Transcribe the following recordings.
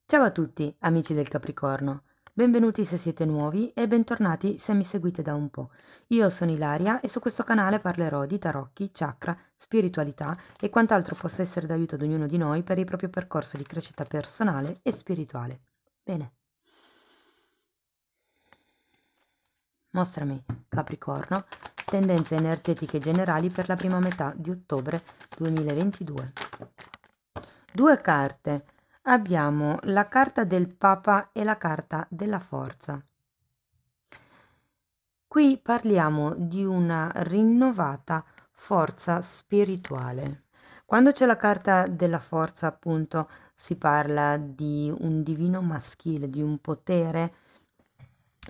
Ciao a tutti, amici del Capricorno. Benvenuti se siete nuovi e bentornati se mi seguite da un po'. Io sono Ilaria e su questo canale parlerò di tarocchi, chakra, spiritualità e quant'altro possa essere d'aiuto ad ognuno di noi per il proprio percorso di crescita personale e spirituale. Bene. Mostrami, Capricorno, tendenze energetiche generali per la prima metà di ottobre 2022. Due carte. Abbiamo la carta del Papa e la carta della Forza. Qui parliamo di una rinnovata forza spirituale. Quando c'è la carta della forza, appunto, si parla di un divino maschile, di un potere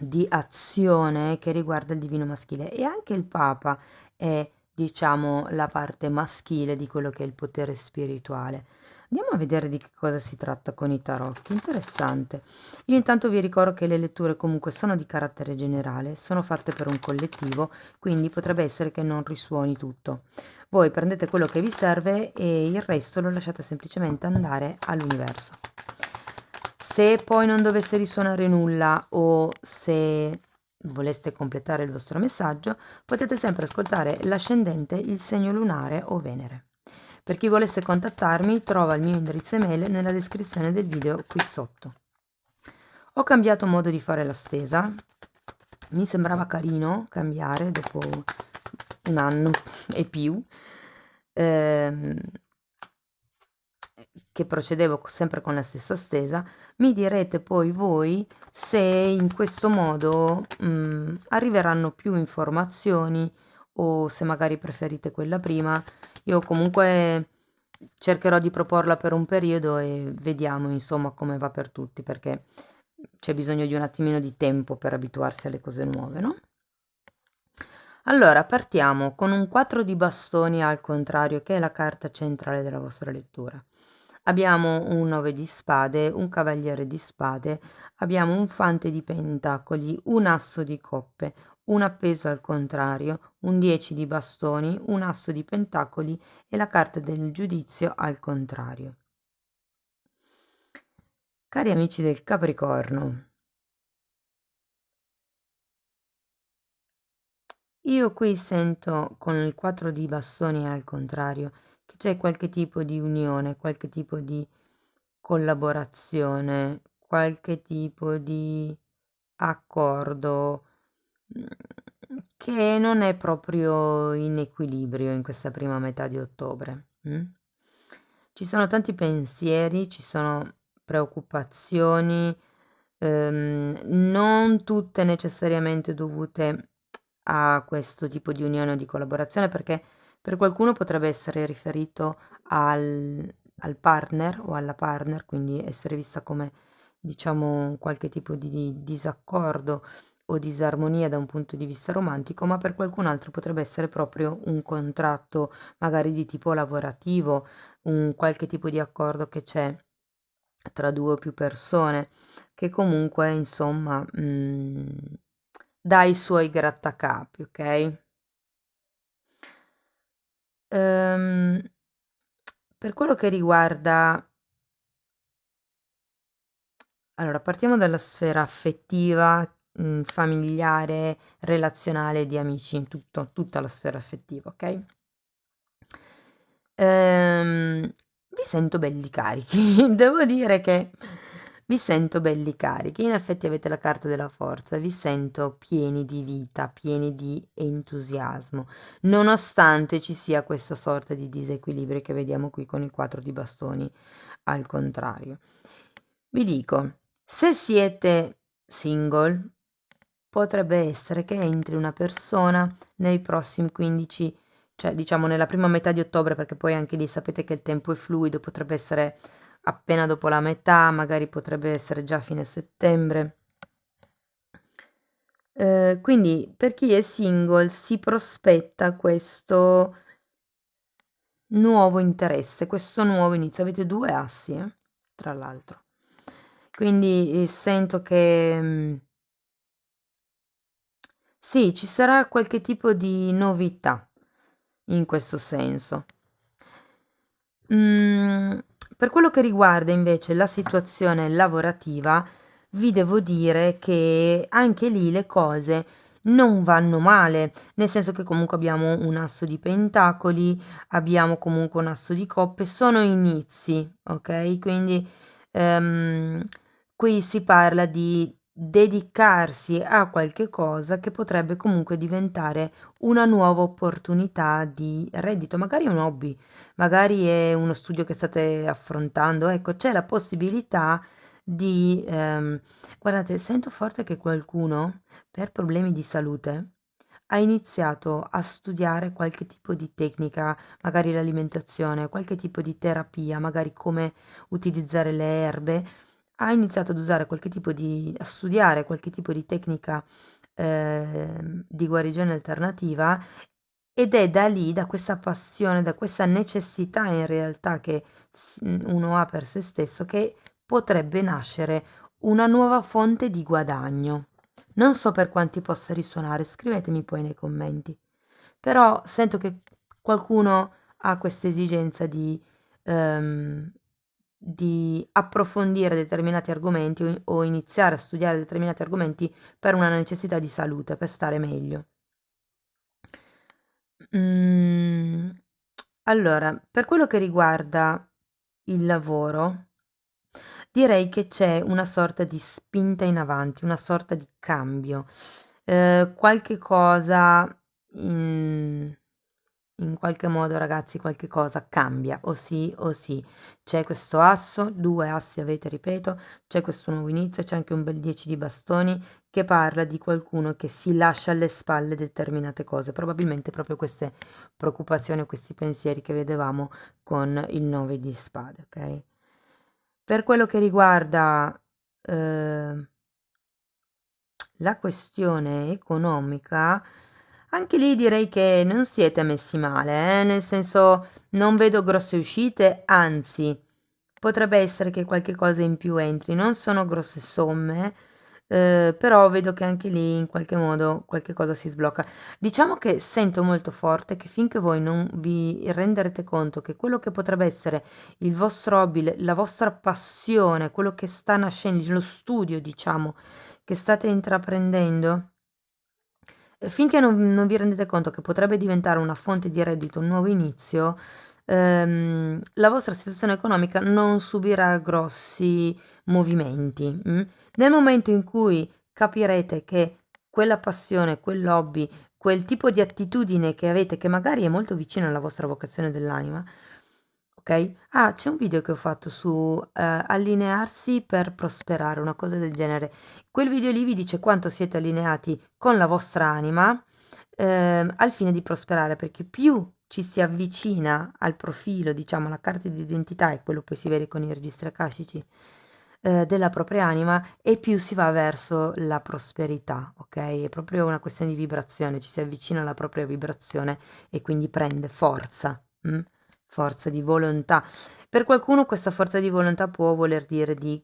di azione che riguarda il divino maschile, e anche il Papa è, diciamo, la parte maschile di quello che è il potere spirituale. Andiamo a vedere di che cosa si tratta con i tarocchi. Interessante. Io intanto vi ricordo che le letture comunque sono di carattere generale, sono fatte per un collettivo, quindi potrebbe essere che non risuoni tutto. Voi prendete quello che vi serve e il resto lo lasciate semplicemente andare all'universo. Se poi non dovesse risuonare nulla o se voleste completare il vostro messaggio, potete sempre ascoltare l'ascendente, il segno lunare o Venere. Per chi volesse contattarmi, trova il mio indirizzo email nella descrizione del video qui sotto. Ho cambiato modo di fare la stesa, mi sembrava carino cambiare dopo un anno e più, ehm, che procedevo sempre con la stessa stesa. Mi direte poi voi se in questo modo arriveranno più informazioni o se magari preferite quella prima. Io comunque cercherò di proporla per un periodo e vediamo insomma come va per tutti, perché c'è bisogno di un attimino di tempo per abituarsi alle cose nuove, no? Allora, partiamo con un 4 di bastoni al contrario, che è la carta centrale della vostra lettura. Abbiamo un 9 di spade, un cavaliere di spade, abbiamo un fante di pentacoli, un asso di coppe, un appeso al contrario, un 10 di bastoni, un asso di pentacoli e la carta del giudizio al contrario. Cari amici del Capricorno, io qui sento con il 4 di bastoni al contrario che c'è qualche tipo di unione, qualche tipo di collaborazione, qualche tipo di accordo che non è proprio in equilibrio in questa prima metà di ottobre. Ci sono tanti pensieri, ci sono preoccupazioni, non tutte necessariamente dovute a questo tipo di unione o di collaborazione, perché per qualcuno potrebbe essere riferito al partner o alla partner, quindi essere vista come, diciamo, qualche tipo di disaccordo o disarmonia da un punto di vista romantico, ma per qualcun altro potrebbe essere proprio un contratto magari di tipo lavorativo, un qualche tipo di accordo che c'è tra due o più persone, che comunque insomma dà i suoi grattacapi, ok? Ehm, per quello che riguarda, allora partiamo dalla sfera affettiva, familiare, relazionale, di amici, tutta la sfera affettiva, ok? Vi sento belli carichi, devo dire che vi sento belli carichi. In effetti avete la carta della forza, vi sento pieni di vita, pieni di entusiasmo, nonostante ci sia questa sorta di disequilibrio che vediamo qui con il 4 di bastoni al contrario. Vi dico, se siete single, potrebbe essere che entri una persona nei prossimi 15, cioè diciamo nella prima metà di ottobre, perché poi anche lì sapete che il tempo è fluido, potrebbe essere appena dopo la metà, magari potrebbe essere già fine settembre. Quindi per chi è single si prospetta questo nuovo interesse, questo nuovo inizio. Avete due assi, tra l'altro. Quindi sento che sì, ci sarà qualche tipo di novità in questo senso. Per quello che riguarda invece la situazione lavorativa, vi devo dire che anche lì le cose non vanno male, nel senso che comunque abbiamo un asso di pentacoli, abbiamo comunque un asso di coppe, sono inizi, ok? Quindi ehm, qui si parla di dedicarsi a qualche cosa che potrebbe comunque diventare una nuova opportunità di reddito, magari un hobby, magari è uno studio che state affrontando, ecco, c'è la possibilità di, guardate, sento forte che qualcuno per problemi di salute ha iniziato a studiare qualche tipo di tecnica, magari l'alimentazione, qualche tipo di terapia, magari come utilizzare le erbe, ha iniziato ad usare qualche tipo di, a studiare qualche tipo di tecnica di guarigione alternativa ed è da lì, da questa passione, da questa necessità in realtà che uno ha per se stesso, che potrebbe nascere una nuova fonte di guadagno. Non so per quanti possa risuonare, scrivetemi poi nei commenti. Però sento che qualcuno ha questa esigenza ehm, di approfondire determinati argomenti o iniziare a studiare determinati argomenti per una necessità di salute, per stare meglio. Mm, allora, per quello che riguarda il lavoro, direi che c'è una sorta di spinta in avanti, una sorta di cambio. Qualche cosa in qualche modo, ragazzi, qualche cosa cambia, o sì o sì. C'è questo asso, due assi avete, ripeto, c'è questo nuovo inizio, c'è anche un bel 10 di bastoni che parla di qualcuno che si lascia alle spalle determinate cose, probabilmente proprio queste preoccupazioni o questi pensieri che vedevamo con il 9 di spade, ok? Per quello che riguarda eh, la questione economica, anche lì direi che non siete messi male, nel senso non vedo grosse uscite, anzi potrebbe essere che qualche cosa in più entri, non sono grosse somme, però vedo che anche lì in qualche modo qualche cosa si sblocca. Diciamo che sento molto forte che finché voi non vi renderete conto che quello che potrebbe essere il vostro hobby, la vostra passione, quello che sta nascendo, lo studio, diciamo, che state intraprendendo, finché non vi rendete conto che potrebbe diventare una fonte di reddito, un nuovo inizio, la vostra situazione economica non subirà grossi movimenti. Nel momento in cui capirete che quella passione, quell'hobby, quel tipo di attitudine che avete, che magari è molto vicino alla vostra vocazione dell'anima, ok? Ah, c'è un video che ho fatto su allinearsi per prosperare, una cosa del genere. Quel video lì vi dice quanto siete allineati con la vostra anima al fine di prosperare, perché più ci si avvicina al profilo, diciamo, alla carta di identità, e quello poi si vede con i registri akashici, della propria anima, e più si va verso la prosperità, ok? È proprio una questione di vibrazione, ci si avvicina alla propria vibrazione e quindi prende forza, forza di volontà. Per qualcuno questa forza di volontà può voler dire di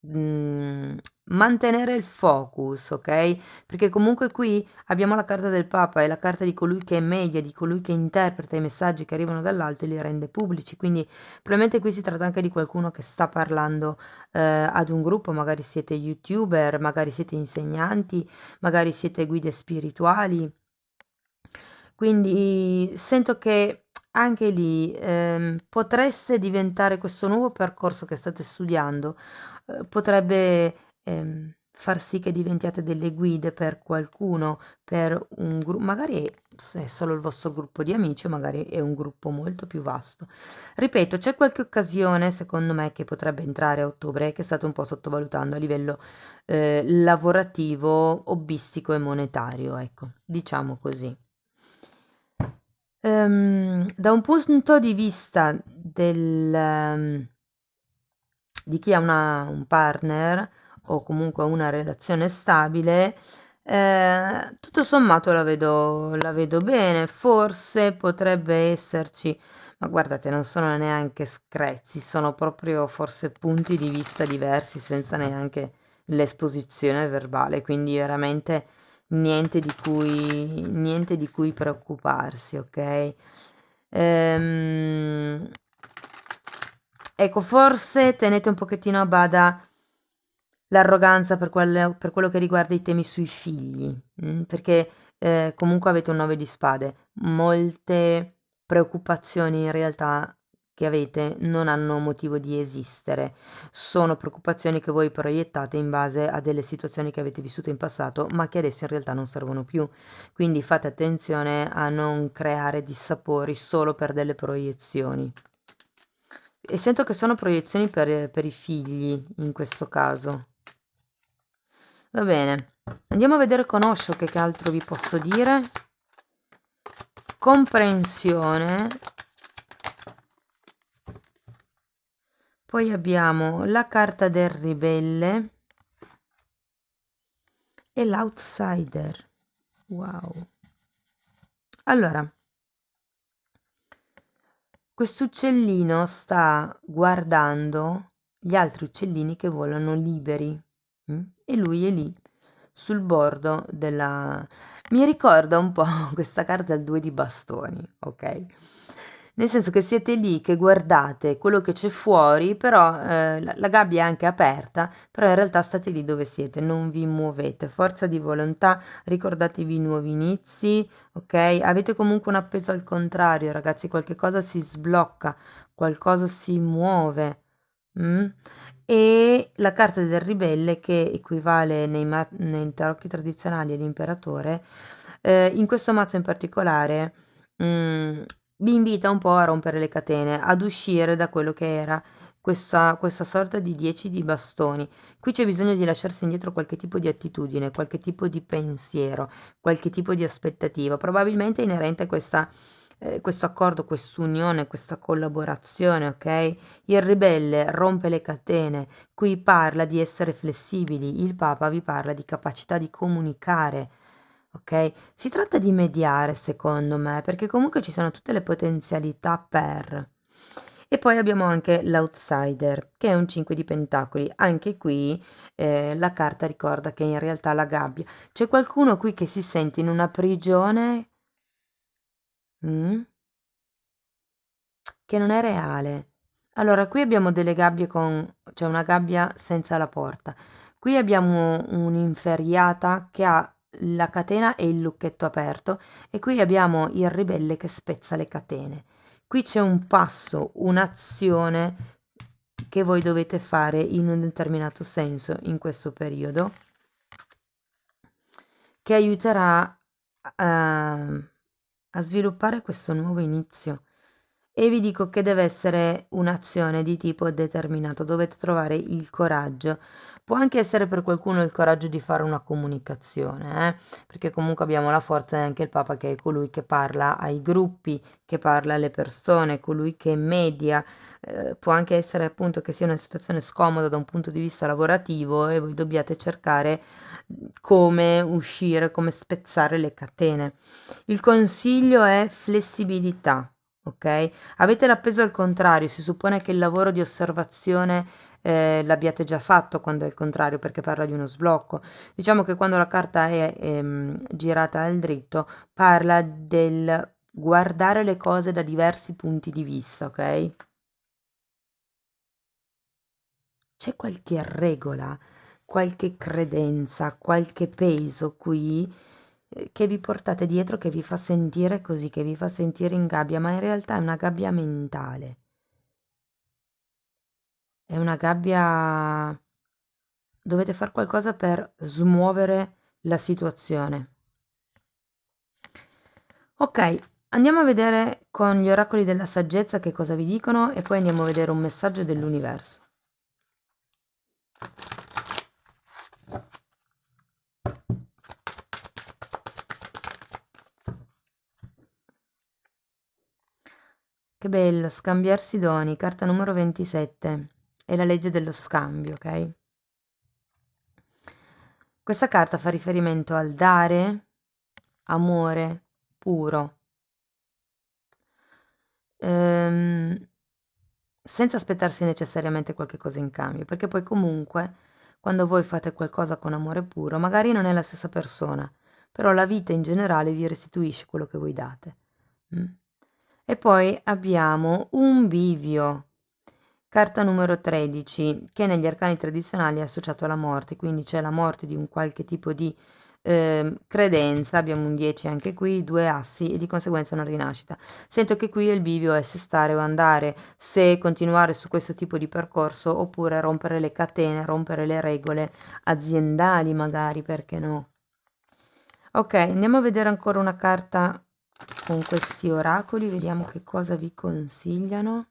mantenere il focus, ok? Perché comunque qui abbiamo la carta del Papa e la carta di colui che media, di colui che interpreta i messaggi che arrivano dall'alto e li rende pubblici. Quindi probabilmente qui si tratta anche di qualcuno che sta parlando ad un gruppo, magari siete youtuber, magari siete insegnanti, magari siete guide spirituali. Quindi sento che anche lì potreste diventare questo nuovo percorso che state studiando, potrebbe far sì che diventiate delle guide per qualcuno, per un gruppo, magari se è solo il vostro gruppo di amici, o magari è un gruppo molto più vasto. Ripeto, c'è qualche occasione, secondo me, che potrebbe entrare a ottobre, che state un po' sottovalutando a livello lavorativo, hobbistico e monetario, ecco, diciamo così. Da un punto di vista di chi ha un partner o comunque una relazione stabile, tutto sommato la vedo bene, forse potrebbe esserci, ma guardate, non sono neanche screzi, sono proprio forse punti di vista diversi senza neanche l'esposizione verbale, quindi veramente niente di cui preoccuparsi, ok? Ehm, Ecco, forse tenete un pochettino a bada l'arroganza per quello che riguarda i temi sui figli, perché comunque avete un 9 di spade. Molte preoccupazioni in realtà che avete non hanno motivo di esistere, sono preoccupazioni che voi proiettate in base a delle situazioni che avete vissuto in passato, ma che adesso in realtà non servono più. Quindi fate attenzione a non creare dissapori solo per delle proiezioni. E sento che sono proiezioni per i figli in questo caso. Va bene, andiamo a vedere con Osho che altro vi posso dire. Comprensione. Poi abbiamo la carta del ribelle e l'outsider. Wow. Allora, quest'uccellino sta guardando gli altri uccellini che volano liberi, e lui è lì sul bordo della... Mi ricorda un po' questa carta il 2 di bastoni, ok? Nel senso che siete lì che guardate quello che c'è fuori, però la gabbia è anche aperta, però in realtà state lì dove siete, non vi muovete. Forza di volontà, ricordatevi i nuovi inizi, ok? Avete comunque un appeso al contrario, ragazzi, qualche cosa si sblocca, qualcosa si muove. mm? E la carta del ribelle, che equivale nei tarocchi tradizionali all'imperatore, in questo mazzo in particolare, vi invita un po' a rompere le catene, ad uscire da quello che era questa sorta di 10 di bastoni. Qui c'è bisogno di lasciarsi indietro qualche tipo di attitudine, qualche tipo di pensiero, qualche tipo di aspettativa, probabilmente inerente a questo accordo, quest'unione, questa collaborazione, ok? Il ribelle rompe le catene, qui parla di essere flessibili, il Papa vi parla di capacità di comunicare, ok? Si tratta di mediare, secondo me, perché comunque ci sono tutte le potenzialità per. E poi abbiamo anche l'outsider, che è un 5 di pentacoli. Anche qui la carta ricorda che in realtà la gabbia. C'è qualcuno qui che si sente in una prigione mm, che non è reale. Allora, qui abbiamo delle gabbie cioè una gabbia senza la porta. Qui abbiamo un'inferriata che ha la catena e il lucchetto aperto e qui abbiamo il ribelle che spezza le catene. Qui c'è un passo, un'azione che voi dovete fare in un determinato senso in questo periodo che aiuterà a sviluppare questo nuovo inizio. E vi dico che deve essere un'azione di tipo determinato, dovete trovare il coraggio. Può anche essere per qualcuno il coraggio di fare una comunicazione, perché comunque abbiamo la forza e anche il Papa che è colui che parla ai gruppi, che parla alle persone, colui che media. Può anche essere appunto che sia una situazione scomoda da un punto di vista lavorativo e voi dobbiate cercare come uscire, come spezzare le catene. Il consiglio è flessibilità. Ok? Avete l'appeso al contrario, si suppone che il lavoro di osservazione l'abbiate già fatto quando è il contrario, perché parla di uno sblocco. Diciamo che quando la carta è girata al dritto, parla del guardare le cose da diversi punti di vista, ok? C'è qualche regola, qualche credenza, qualche peso qui che vi portate dietro, che vi fa sentire così, che vi fa sentire in gabbia, ma in realtà è una gabbia mentale. È una gabbia... Dovete fare qualcosa per smuovere la situazione. Ok, andiamo a vedere con gli oracoli della saggezza che cosa vi dicono e poi andiamo a vedere un messaggio dell'universo. Che bello, scambiarsi doni, carta numero 27. È la legge dello scambio, ok? Questa carta fa riferimento al dare amore puro, ehm, senza aspettarsi necessariamente qualche cosa in cambio, perché poi comunque quando voi fate qualcosa con amore puro, magari non è la stessa persona, però la vita in generale vi restituisce quello che voi date. mm? E poi abbiamo un bivio. Carta numero 13, che negli arcani tradizionali è associato alla morte, quindi c'è la morte di un qualche tipo di credenza, abbiamo un 10 anche qui, 2 assi e di conseguenza una rinascita. Sento che qui il bivio è se stare o andare, se continuare su questo tipo di percorso oppure rompere le catene, rompere le regole aziendali magari, perché no? Ok, andiamo a vedere ancora una carta con questi oracoli, vediamo che cosa vi consigliano.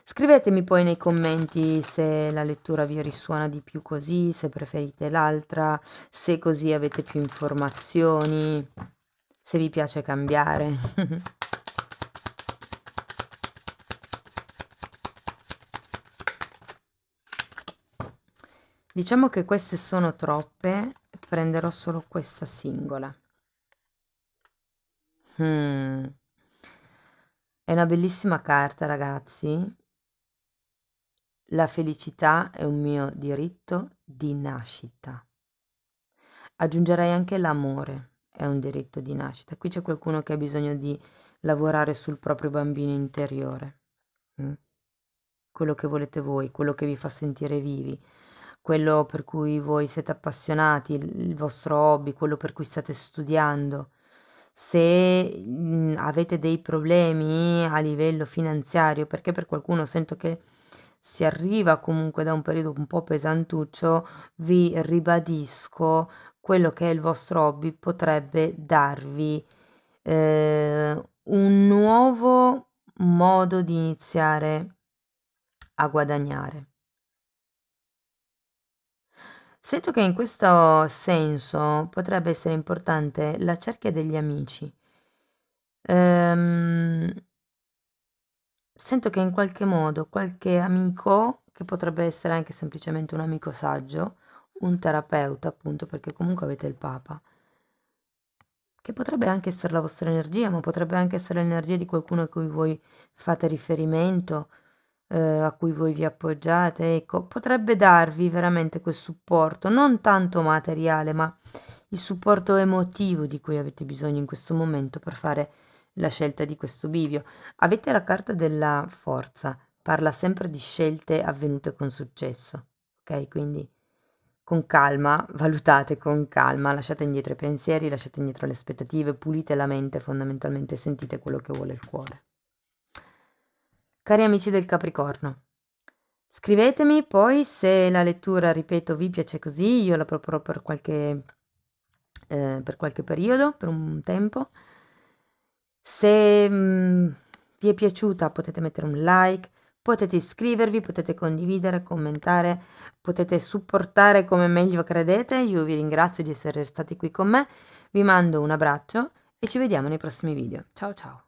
Scrivetemi poi nei commenti se la lettura vi risuona di più così, se preferite l'altra, se così avete più informazioni, se vi piace cambiare. Diciamo che queste sono troppe, prenderò solo questa singola. È una bellissima carta, ragazzi. La felicità è un mio diritto di nascita. Aggiungerei anche l'amore, è un diritto di nascita. Qui c'è qualcuno che ha bisogno di lavorare sul proprio bambino interiore. Mm? Quello che volete voi, quello che vi fa sentire vivi, quello per cui voi siete appassionati, il vostro hobby, quello per cui state studiando. Se avete dei problemi a livello finanziario, perché per qualcuno sento che si arriva comunque da un periodo un po' pesantuccio, vi ribadisco quello che è il vostro hobby potrebbe darvi un nuovo modo di iniziare a guadagnare. Sento che in questo senso potrebbe essere importante la cerchia degli amici. Ehm, Sento che in qualche modo qualche amico, che potrebbe essere anche semplicemente un amico saggio, un terapeuta appunto, perché comunque avete il Papa, che potrebbe anche essere la vostra energia, ma potrebbe anche essere l'energia di qualcuno a cui voi fate riferimento, a cui voi vi appoggiate, ecco, potrebbe darvi veramente quel supporto, non tanto materiale, ma il supporto emotivo di cui avete bisogno in questo momento per fare la scelta di questo bivio. Avete la carta della forza, parla sempre di scelte avvenute con successo, ok? Quindi con calma, valutate con calma, lasciate indietro i pensieri, lasciate indietro le aspettative, pulite la mente, fondamentalmente sentite quello che vuole il cuore. Cari amici del Capricorno, scrivetemi poi se la lettura, ripeto, vi piace così, io la proporrò per qualche periodo, per un tempo. Se vi è piaciuta potete mettere un like, potete iscrivervi, potete condividere, commentare, potete supportare come meglio credete. Io vi ringrazio di essere stati qui con me, vi mando un abbraccio e ci vediamo nei prossimi video. Ciao ciao!